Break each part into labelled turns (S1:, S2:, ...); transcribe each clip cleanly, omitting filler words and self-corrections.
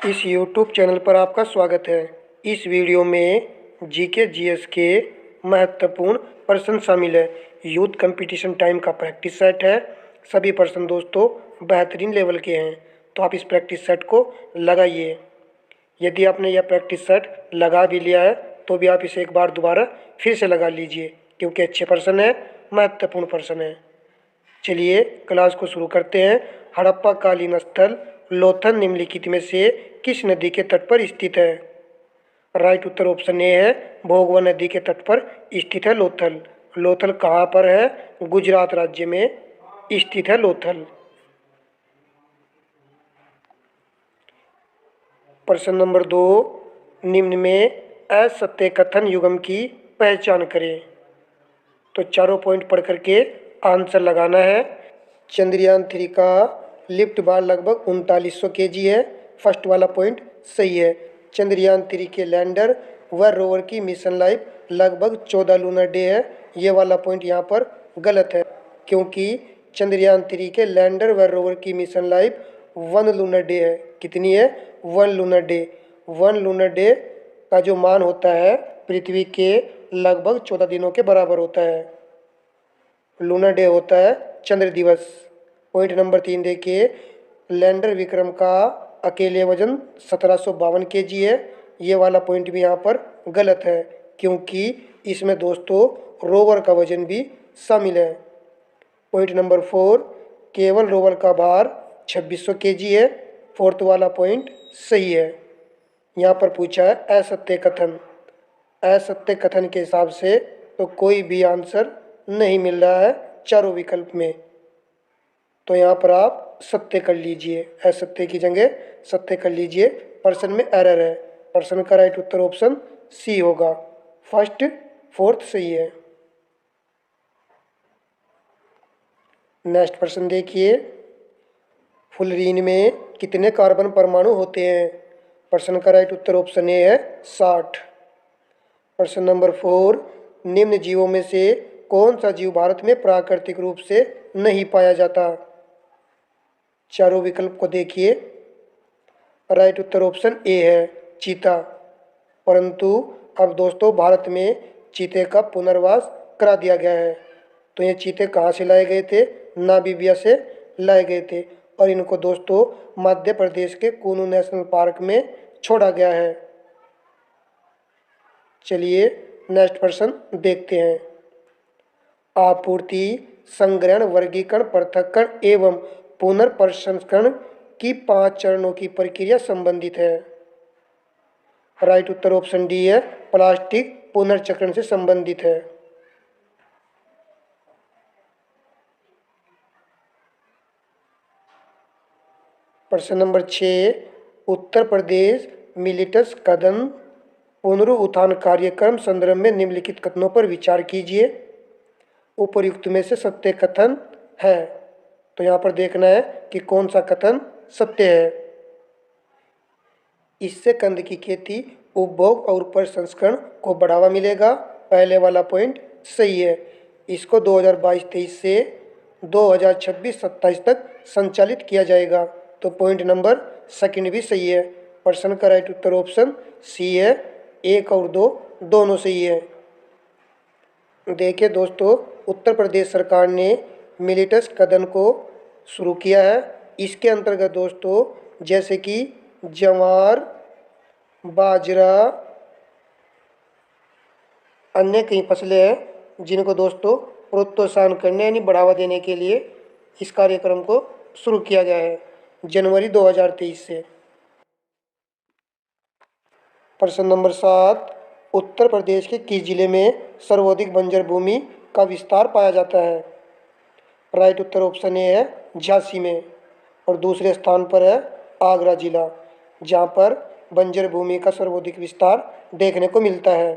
S1: इस YouTube channel पर आपका स्वागत है। इस वीडियो में जीके जीएस के महत्वपूर्ण प्रश्न शामिल है। यूथ कंपटीशन टाइम का प्रैक्टिस सेट है। सभी प्रश्न दोस्तों बेहतरीन लेवल के हैं, तो आप इस प्रैक्टिस सेट को लगाइए। यदि आपने यह प्रैक्टिस सेट लगा भी लिया है तो भी आप इसे एक बार दोबारा फिर से लगा लीजिए, क्योंकि अच्छे प्रश्न हैं, महत्वपूर्ण प्रश्न हैं। चलिए क्लास को शुरू करते हैं। हड़प्पा कालीन स्थल लोथल निम्नलिखित में से किस नदी के तट पर स्थित है? राइट उत्तर ऑप्शन ए है, भोगवा नदी के तट पर स्थित है लोथल। लोथल कहाँ पर है? गुजरात राज्य में स्थित है लोथल। प्रश्न नंबर 2, निम्न में असत्य कथन युग्म की पहचान करें। तो चारों पॉइंट पढ़ करके आंसर लगाना है। चंद्रयान 3 का लिफ्ट बार लगभग 3900 kg है। फर्स्ट वाला पॉइंट सही है। चंद्रयान 3 के लैंडर व रोवर की मिशन लाइफ लगभग 14 लूनर डे है। ये वाला पॉइंट यहाँ पर गलत है, क्योंकि चंद्रयान 3 के लैंडर व रोवर की मिशन लाइफ 1 लूनर डे है। कितनी है? 1 लूनर डे। 1 लूनर डे का जो मान होता है पृथ्वी के लगभग 14 दिनों के बराबर होता है। लूनर डे होता है चंद्र दिवस। पॉइंट नंबर 3 देखिए, लैंडर विक्रम का अकेले वजन 1752 kg है। ये वाला पॉइंट भी यहाँ पर गलत है, क्योंकि इसमें दोस्तों रोवर का वजन भी शामिल है। पॉइंट नंबर 4, केवल रोवर का भार 2600 kg है। फोर्थ वाला पॉइंट सही है। यहाँ पर पूछा है असत्य कथन। असत्य कथन के हिसाब से तो कोई भी आंसर नहीं मिल रहा है चारों विकल्प में, तो यहाँ पर आप सत्य कर लीजिए। असत्य की जगह सत्य कर लीजिए। प्रश्न में एरर है। प्रश्न का राइट उत्तर ऑप्शन सी होगा। फर्स्ट फोर्थ सही है। नेक्स्ट प्रश्न देखिए, फुलरीन में कितने कार्बन परमाणु होते हैं? प्रश्न का राइट उत्तर ऑप्शन ए है 60। प्रश्न नंबर 4, निम्न जीवों में से कौन सा जीव भारत में प्राकृतिक रूप से नहीं पाया जाता? चारों विकल्प को देखिए। राइट उत्तर ऑप्शन ए है चीता। परंतु अब दोस्तों भारत में चीते का पुनर्वास करा दिया गया है। तो ये चीते कहाँ से लाए गए थे? नामीबिया से लाए गए थे, और इनको दोस्तों मध्य प्रदेश के कुनू नेशनल पार्क में छोड़ा गया है। चलिए नेक्स्ट प्रश्न देखते हैं। आपूर्ति, संग्रहण, वर्गीकरण, पृथक्करण एवं पुनर्प्रसंस्करण की 5 चरणों की प्रक्रिया संबंधित है। राइट उत्तर ऑप्शन डी है, प्लास्टिक पुनर्चक्रण से संबंधित है। प्रश्न नंबर 6, उत्तर प्रदेश मिलिटस कदम पुनरुत्थान कार्यक्रम संदर्भ में निम्नलिखित कथनों पर विचार कीजिए। उपर्युक्त में से सत्य कथन है। तो यहाँ पर देखना है कि कौन सा कथन सत्य है। इससे कंद की खेती, उपभोग और प्रसंस्करण को बढ़ावा मिलेगा। पहले वाला पॉइंट सही है। इसको 2022-23 से 2026-27 तक संचालित किया जाएगा। तो पॉइंट नंबर सेकंड भी सही है। प्रश्न का राइट उत्तर ऑप्शन सी है। 1 और 2 दोनों सही है। देखिए दोस्तों, उत्तर प्रदेश सरकार ने मिलिटस कदम को शुरू किया है। इसके अंतर्गत दोस्तों जैसे कि ज्वार, बाजरा, अन्य कई फसलें हैं जिनको दोस्तों प्रोत्साहन करने यानी बढ़ावा देने के लिए इस कार्यक्रम को शुरू किया गया है जनवरी 2023 से। प्रश्न नंबर 7, उत्तर प्रदेश के किस जिले में सर्वाधिक बंजर भूमि का विस्तार पाया जाता है? राइट उत्तर ऑप्शन ए है झांसी में, और दूसरे स्थान पर है आगरा जिला, जहाँ पर बंजर भूमि का सर्वाधिक विस्तार देखने को मिलता है।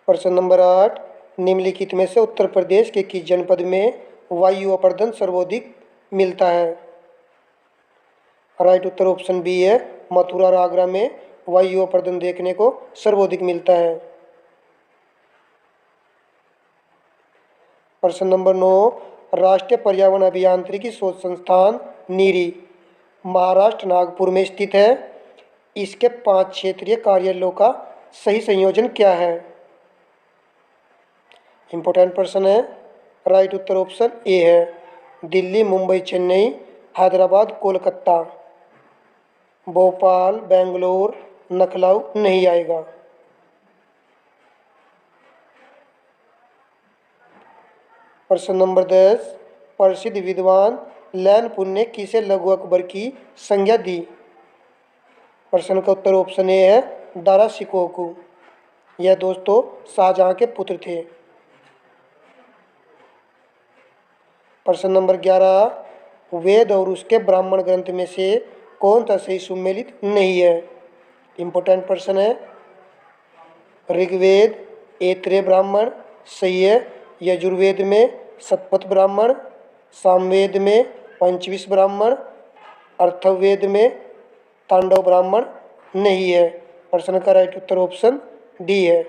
S1: प्रश्न नंबर 8, निम्नलिखित में से उत्तर प्रदेश के किस जनपद में वायु अपर्दन सर्वाधिक मिलता है? राइट उत्तर ऑप्शन बी है मथुरा और आगरा में वायु अपर्दन देखने को सर्वाधिक मिलता है। प्रश्न नंबर 9, राष्ट्रीय पर्यावरण अभियांत्रिकी शोध संस्थान नीरी महाराष्ट्र नागपुर में स्थित है। इसके 5 क्षेत्रीय कार्यालयों का सही संयोजन क्या है? इंपॉर्टेंट प्रश्न है। राइट उत्तर ऑप्शन ए है दिल्ली, मुंबई, चेन्नई, हैदराबाद, कोलकाता। भोपाल, बेंगलोर, लखनऊ नहीं आएगा। प्रश्न नंबर 10, प्रसिद्ध विद्वान लैनपुन ने किसे लघु अकबर की संज्ञा दी? प्रश्न का उत्तर ऑप्शन ए है दारा शिकोह को। यह दोस्तों शाहजहां के पुत्र थे। प्रश्न नंबर 11, वेद और उसके ब्राह्मण ग्रंथ में से कौन सा सही सुमेलित नहीं है? इंपॉर्टेंट प्रश्न है। ऋग्वेद ऐतरेय ब्राह्मण सही है। यजुर्वेद में शतपथ ब्राह्मण, सामवेद में पंचविश ब्राह्मण, अथर्ववेद में तांडव ब्राह्मण नहीं है। प्रश्न का राइट उत्तर ऑप्शन डी है।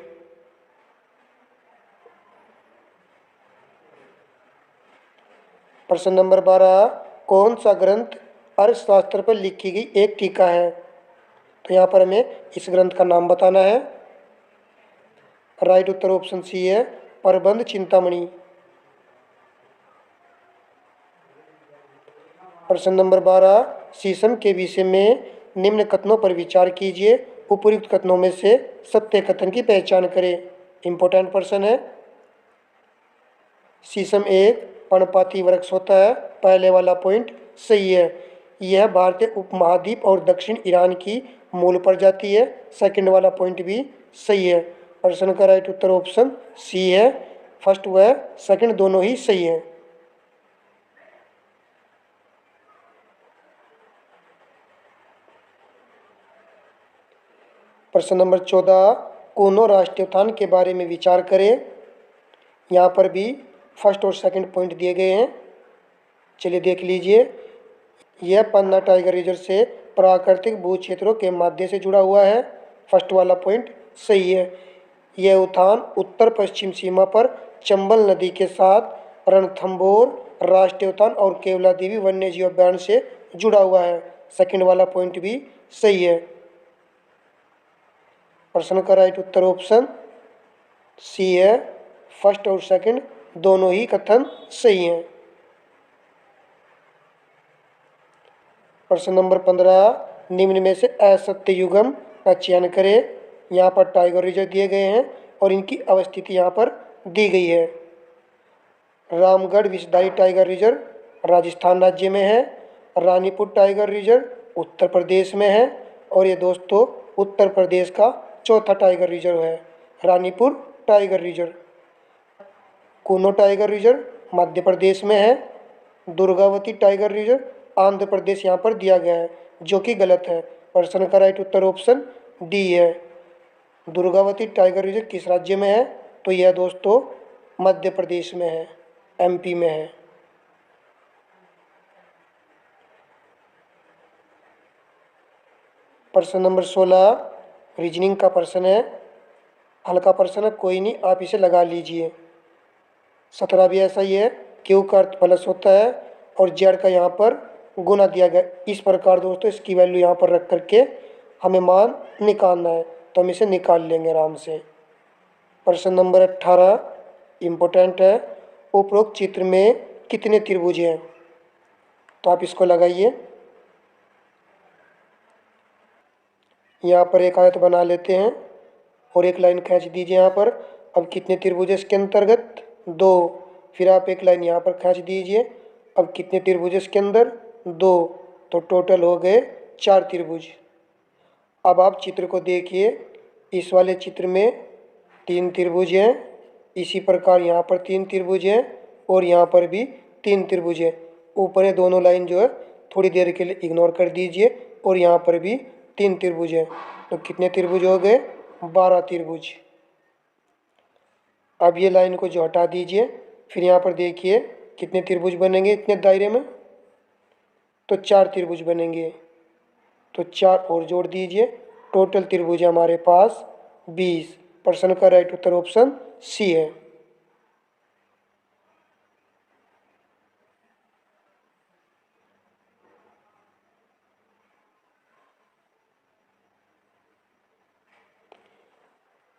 S1: प्रश्न नंबर 12, कौन सा ग्रंथ अर्थशास्त्र पर लिखी गई एक टीका है? तो यहाँ पर हमें इस ग्रंथ का नाम बताना है। राइट उत्तर ऑप्शन सी है प्रबंध चिंतामणि। प्रश्न नंबर 12, शीशम के विषय में निम्न कथनों पर विचार कीजिए। उपयुक्त कथनों में से सत्य कथन की पहचान करें। इंपॉर्टेंट प्रश्न है। शीशम एक पर्णपाती वृक्ष होता है। पहले वाला पॉइंट सही है। यह भारतीय उपमहाद्वीप और दक्षिण ईरान की मूल प्रजाति है। सेकंड वाला पॉइंट भी सही है। प्रश्न का राइट उत्तर ऑप्शन सी है। फर्स्ट व सेकंड दोनों ही सही है। प्रश्न नंबर 14, कोनो राष्ट्रीय उद्यान के बारे में विचार करें। यहाँ पर भी फर्स्ट और सेकंड पॉइंट दिए गए हैं। चलिए देख लीजिए। यह पन्ना टाइगर रिजर्व से प्राकृतिक भू क्षेत्रों के माध्यम से जुड़ा हुआ है। फर्स्ट वाला पॉइंट सही है। यह उद्यान उत्तर पश्चिम सीमा पर चंबल नदी के साथ रणथंभौर राष्ट्रीय उद्यान और केवलादेवी वन्यजीव अभयारण्य से जुड़ा हुआ है। सेकंड वाला पॉइंट भी सही है। प्रश्न का राइट उत्तर ऑप्शन सी है। फर्स्ट और सेकंड दोनों ही कथन सही हैं। प्रश्न नंबर 15, निम्न में से असत्य युग्म का चयन करें। यहाँ पर टाइगर रिजर्व दिए गए हैं और इनकी अवस्थिति यहाँ पर दी गई है। रामगढ़ विषधारी टाइगर रिजर्व राजस्थान राज्य में है। रानीपुर टाइगर रिजर्व उत्तर प्रदेश में है। और ये दोस्तों उत्तर प्रदेश का चौथा टाइगर रिजर्व है, Ranipur tiger reserve. Kuno tiger reserve Madhya Pradesh में है। दुर्गावती टाइगर रिजर्व आंध्र प्रदेश यहाँ पर दिया गया है, जो कि गलत है। प्रश्न का राइट उत्तर ऑप्शन डी है। दुर्गावती टाइगर रिजर्व किस राज्य में है? तो यह दोस्तों मध्य प्रदेश में है, एमपी में है। प्रश्न नंबर 16 रीजनिंग का प्रश्न है। हल्का प्रश्न है, कोई नहीं, आप इसे लगा लीजिए। 17 भी ऐसा ही है। क्यू का अर्थ प्लस होता है और जेड का यहाँ पर गुना दिया गया। इस प्रकार दोस्तों इसकी वैल्यू यहाँ पर रख करके हमें मान निकालना है, तो हम इसे निकाल लेंगे आराम से। प्रश्न नंबर 18 इम्पोर्टेंट है। उपरोक्त चित्र में कितने त्रिभुज हैं? तो आप इसको लगाइए। यहाँ पर एक आयत बना लेते हैं और एक लाइन खींच दीजिए यहाँ पर। अब कितने त्रिभुज है इसके अंतर्गत? 2। फिर आप एक लाइन यहाँ पर खींच दीजिए। अब कितने त्रिभुज इसके अंदर? 2। तो टोटल हो गए 4 त्रिभुज। अब आप चित्र को देखिए। इस वाले चित्र में 3 त्रिभुज हैं। इसी प्रकार यहाँ पर 3 त्रिभुज हैं और यहाँ पर भी 3 त्रिभुज हैं। ऊपर ये दोनों लाइन जो है थोड़ी देर के लिए इग्नोर कर दीजिए। और यहाँ पर भी 3 त्रिभुज हैं। तो कितने त्रिभुज हो गए? 12 त्रिभुज। अब ये लाइन को जो हटा दीजिए। फिर यहाँ पर देखिए कितने त्रिभुज बनेंगे इतने दायरे में? तो 4 त्रिभुज बनेंगे। तो 4 और जोड़ दीजिए। टोटल त्रिभुज है हमारे पास 20। प्रश्न का राइट उत्तर ऑप्शन सी है।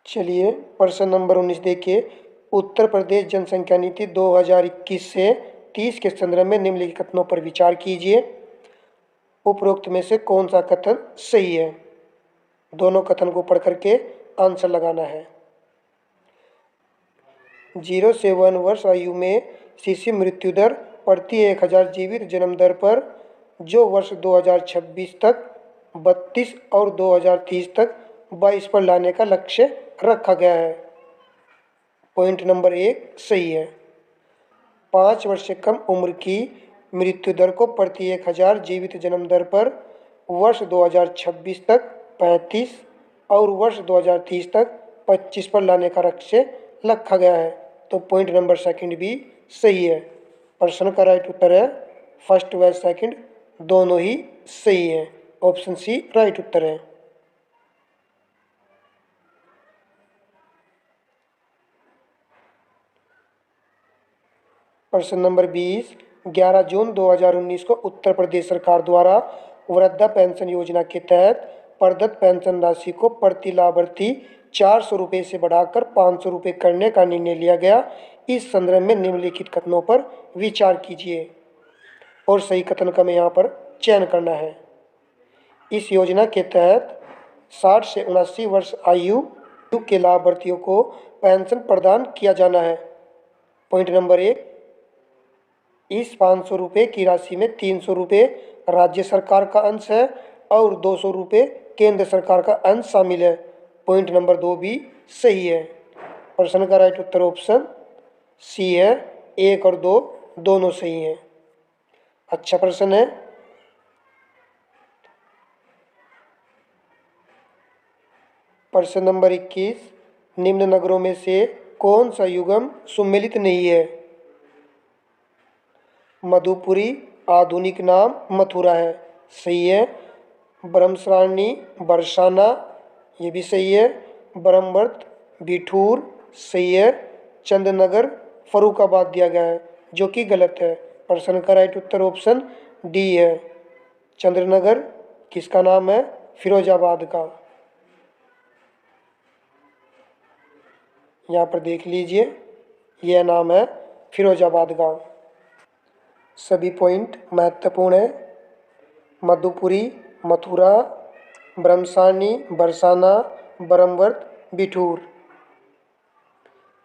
S1: चलिए प्रश्न नंबर 19 देखिए। उत्तर प्रदेश जनसंख्या नीति 2021 से 30 के संदर्भ में निम्नलिखित कथनों पर विचार कीजिए। उपरोक्त में से कौन सा कथन सही है? दोनों कथन को पढ़ करके आंसर लगाना है। 0 से 1 वर्ष आयु में शिशु मृत्यु दर प्रति 1000 जीवित जन्म दर पर जो वर्ष 2026 तक 32 और 2030 तक 22 पर लाने का लक्ष्य रखा गया है। पॉइंट नंबर 1 सही है। 5 वर्ष से कम उम्र की मृत्यु दर को प्रति 1000 जीवित जन्म दर पर वर्ष 2026 तक 35 और वर्ष 2030 तक 25 पर लाने का लक्ष्य रखा गया है। तो पॉइंट नंबर सेकंड भी सही है। प्रश्न का राइट उत्तर है फर्स्ट व सेकंड दोनों ही सही है। ऑप्शन सी राइट उत्तर है। प्रश्न नंबर 20 11 जून 2019 को उत्तर प्रदेश सरकार द्वारा वृद्धा पेंशन योजना के तहत प्रदत्त पेंशन राशि को प्रति लाभार्थी 400 रुपये से बढ़ाकर 500 रुपये करने का निर्णय लिया गया। इस संदर्भ में निम्नलिखित कथनों पर विचार कीजिए और सही कथन का मैं यहाँ पर चयन करना है। इस योजना के तहत 60 से 79 वर्ष आयु के लाभार्थियों को पेंशन प्रदान किया जाना है। पॉइंट नंबर 1 इस 500 रुपये की राशि में 300 रुपये राज्य सरकार का अंश है और 200 रुपये केंद्र सरकार का अंश शामिल है। पॉइंट नंबर 2 भी सही है। प्रश्न का राइट उत्तर ऑप्शन सी है। 1 और 2 दोनों सही हैं। अच्छा प्रश्न है। प्रश्न नंबर 21 निम्न नगरों में से कौन सा युगम सुमेलित नहीं है? मधुपुरी आधुनिक नाम मथुरा है, सही है। ब्रह्मसरानी बरसाना, ये भी सही है। ब्रह्मवर्त बिठूर, सही है। चंद्रनगर फरुखाबाद दिया गया है, जो कि गलत है। प्रश्न का राइट उत्तर ऑप्शन डी है। चंद्रनगर किसका नाम है? फिरोजाबाद का। यहाँ पर देख लीजिए, यह नाम है फिरोजाबाद का। सभी पॉइंट महत्वपूर्ण है। मधुपुरी, मथुरा, ब्रह्मसानी, बरसाना, ब्रह्मवर्त, बिठूर।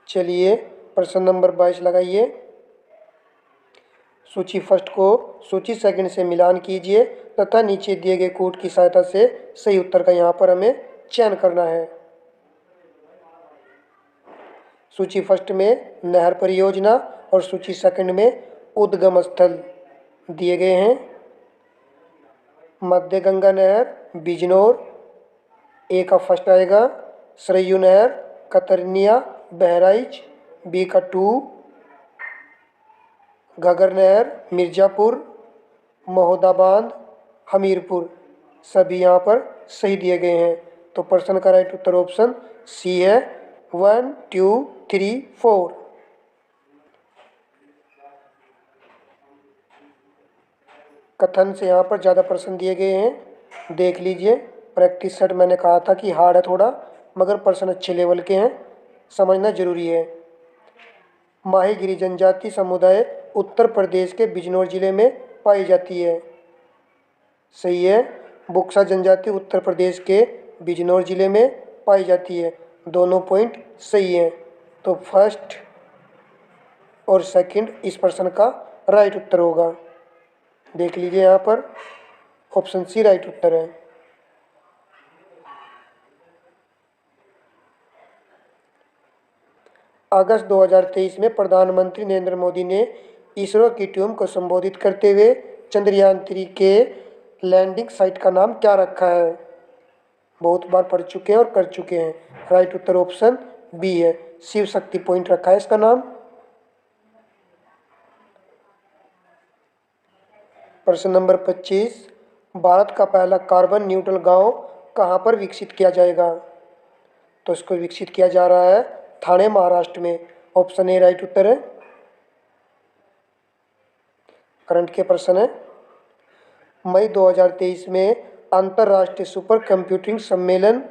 S1: चलिए प्रश्न नंबर 22 लगाइए। सूची फर्स्ट को सूची सेकंड से मिलान कीजिए तथा नीचे दिए गए कोड की सहायता से सही उत्तर का यहाँ पर हमें चयन करना है। सूची फर्स्ट में नहर परियोजना और सूची सेकंड में उद्गम स्थल दिए गए हैं। मध्य गंगा नहर बिजनौर, ए का फर्स्ट आएगा। सरयू नहर कतरनिया बहराइच, बी का 2। घगर नहर मिर्ज़ापुर, महोदा बांध हमीरपुर, सभी यहाँ पर सही दिए गए हैं। तो प्रश्न का राइट उत्तर ऑप्शन सी है। 1 2 3 4। कथन से यहाँ पर ज़्यादा प्रश्न दिए गए हैं, देख लीजिए। प्रैक्टिस सेट मैंने कहा था कि हार्ड है थोड़ा, मगर प्रश्न अच्छे लेवल के हैं, समझना जरूरी है। माहीगिरी जनजाति समुदाय उत्तर प्रदेश के बिजनौर जिले में पाई जाती है, सही है। बुक्सा जनजाति उत्तर प्रदेश के बिजनौर जिले में पाई जाती है, दोनों पॉइंट सही हैं। तो फर्स्ट और सेकंड इस प्रश्न का राइट उत्तर होगा। देख लीजिए यहाँ पर ऑप्शन सी राइट उत्तर है। अगस्त 2023 में प्रधानमंत्री नरेंद्र मोदी ने इसरो की टीम को संबोधित करते हुए चंद्रयान 3 के लैंडिंग साइट का नाम क्या रखा है? बहुत बार पढ़ चुके हैं और कर चुके हैं। राइट उत्तर ऑप्शन बी है, शिव शक्ति पॉइंट रखा है इसका नाम। प्रश्न नंबर 25 भारत का पहला कार्बन न्यूट्रल गांव कहां पर विकसित किया जाएगा? तो इसको विकसित किया जा रहा है ठाणे महाराष्ट्र में। ऑप्शन ए राइट उत्तर है। करंट के प्रश्न है। मई 2023 में अंतर्राष्ट्रीय सुपर कंप्यूटिंग सम्मेलन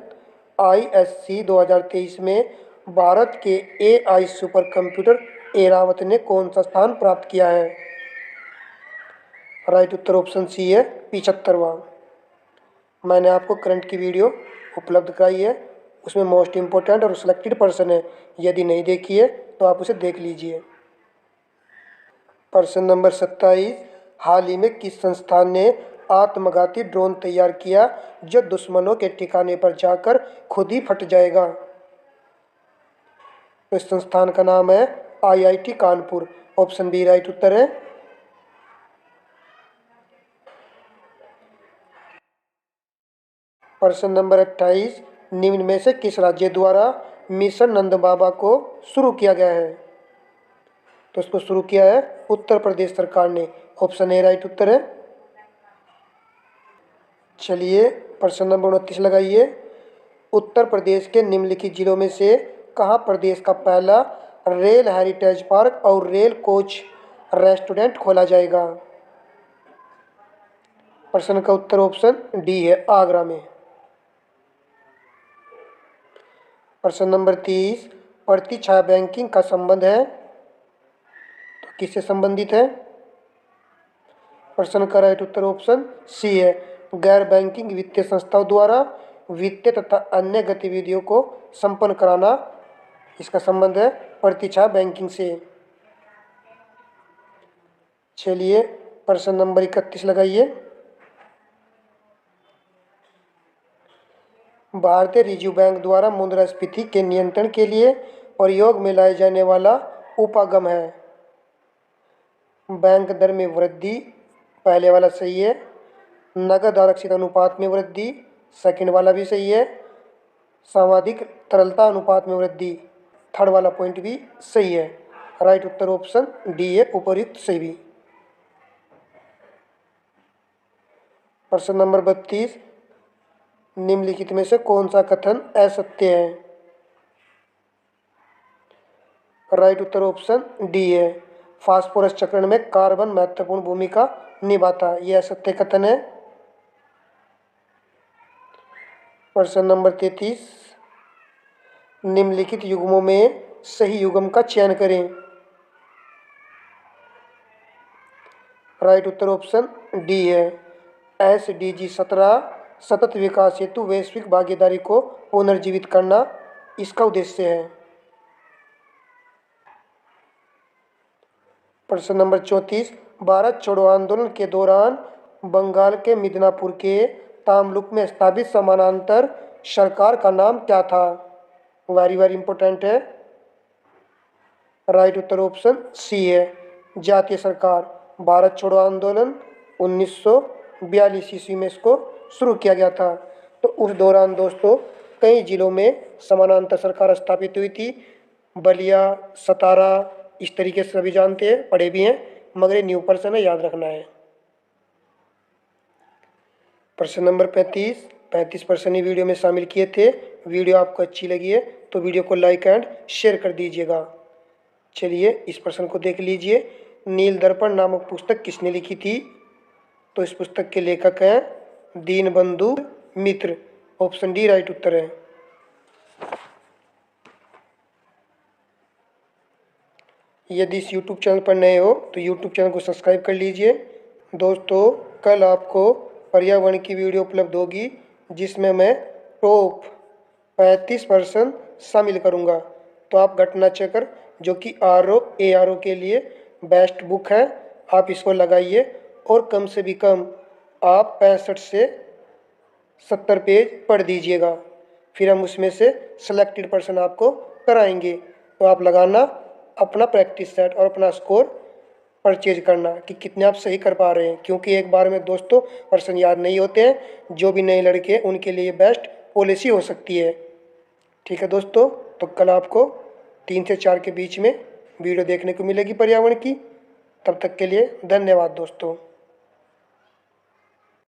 S1: ISC 2023 में भारत के AI सुपर कंप्यूटर एरावत ने कौन सा स्थान प्राप्त किया है? राइट उत्तर ऑप्शन सी है 75वां। मैंने आपको करंट की वीडियो उपलब्ध कराई है, उसमें मोस्ट इम्पोर्टेंट और सिलेक्टेड पर्सन है। यदि नहीं देखी है तो आप उसे देख लीजिए। प्रश्न नंबर 27, हाल ही में किस संस्थान ने आत्मघाती ड्रोन तैयार किया जो दुश्मनों के ठिकाने पर जाकर खुद ही फट जाएगा? तो इस संस्थान का नाम है IIT Kanpur. Option B right उत्तर है। प्रश्न नंबर 28, निम्न में से किस राज्य द्वारा मिशन नंद बाबा को शुरू किया गया है? तो इसको शुरू किया है उत्तर प्रदेश सरकार ने। ऑप्शन ए राइट उत्तर है। चलिए प्रश्न नंबर 29 लगाइए। उत्तर प्रदेश के निम्नलिखित जिलों में से कहाँ प्रदेश का पहला रेल हेरिटेज पार्क और रेल कोच रेस्टोरेंट खोला जाएगा? प्रश्न का उत्तर ऑप्शन डी है, आगरा में। प्रश्न नंबर 30, प्रतिछाया बैंकिंग का संबंध है तो किससे संबंधित है? प्रश्न का राइट उत्तर ऑप्शन सी है, गैर बैंकिंग वित्तीय संस्थाओं द्वारा वित्तीय तथा अन्य गतिविधियों को संपन्न कराना, इसका संबंध है प्रतिछाया बैंकिंग से। चलिए प्रश्न नंबर 31 लगाइए। भारतीय रिजर्व बैंक द्वारा मुद्रास्फीति के नियंत्रण के लिए प्रयोग में लाया जाने वाला उपागम है। बैंक दर में वृद्धि, पहले वाला सही है। नगद आरक्षित अनुपात में वृद्धि, सेकंड वाला भी सही है। सामाजिक तरलता अनुपात में वृद्धि, थर्ड वाला पॉइंट भी सही है। राइट उत्तर ऑप्शन डी है, उपर्युक्त सही भी। प्रश्न नंबर 32, निम्नलिखित में से कौन सा कथन असत्य है? राइट उत्तर ऑप्शन डी है, फास्फोरस चक्रण में कार्बन महत्वपूर्ण भूमिका निभाता, यह असत्य कथन है। प्रश्न नंबर 33, निम्नलिखित युग्मों में सही युग्म का चयन करें। राइट उत्तर ऑप्शन डी है, SDG 17 सतत विकास हेतु वैश्विक भागीदारी को पुनर्जीवित करना इसका उद्देश्य है। प्रश्न नंबर 34, भारत छोड़ो आंदोलन के दौरान बंगाल के मिदनापुर के तामलुक में स्थापित समानांतर सरकार का नाम क्या था? वेरी वेरी इंपॉर्टेंट है। राइट उत्तर ऑप्शन सी है, जातीय सरकार। भारत छोड़ो आंदोलन 1942 ईस्वी में इसको शुरू किया गया था। तो उस दौरान दोस्तों कई जिलों में समानांतर सरकार स्थापित हुई थी। बलिया, सतारा, इस तरीके से सभी जानते हैं, पढ़े भी हैं, मगर ये न्यू पर्सन है, याद रखना है। प्रश्न नंबर 35 प्रश्न ही वीडियो में शामिल किए थे। वीडियो आपको अच्छी लगी है तो वीडियो को लाइक एंड शेयर कर दीजिएगा। चलिए इस प्रश्न को देख लीजिए। नील दर्पण नामक पुस्तक किसने लिखी थी? तो इस पुस्तक के लेखक हैं दीनबंधु मित्र। ऑप्शन डी राइट उत्तर है। यदि इस YouTube चैनल पर नए हो तो YouTube चैनल को सब्सक्राइब कर लीजिए। दोस्तों कल आपको पर्यावरण की वीडियो उपलब्ध होगी जिसमें मैं टॉप 35% शामिल करूंगा। तो आप घटना चक्र जो कि RO ARO के लिए बेस्ट बुक है, आप इसको लगाइए और कम से भी कम आप 65 से 70 पेज पढ़ दीजिएगा। फिर हम उसमें से सिलेक्टेड पर्सन आपको कराएंगे। तो आप लगाना अपना प्रैक्टिस सेट और अपना स्कोर परचेज करना कि कितने आप सही कर पा रहे हैं, क्योंकि एक बार में दोस्तों पर्सन याद नहीं होते हैं। जो भी नए लड़के हैं उनके लिए बेस्ट पॉलिसी हो सकती है। ठीक है दोस्तों, तो कल आपको 3 से 4 के बीच में वीडियो देखने को मिलेगी पर्यावरण की। तब तक के लिए धन्यवाद दोस्तों।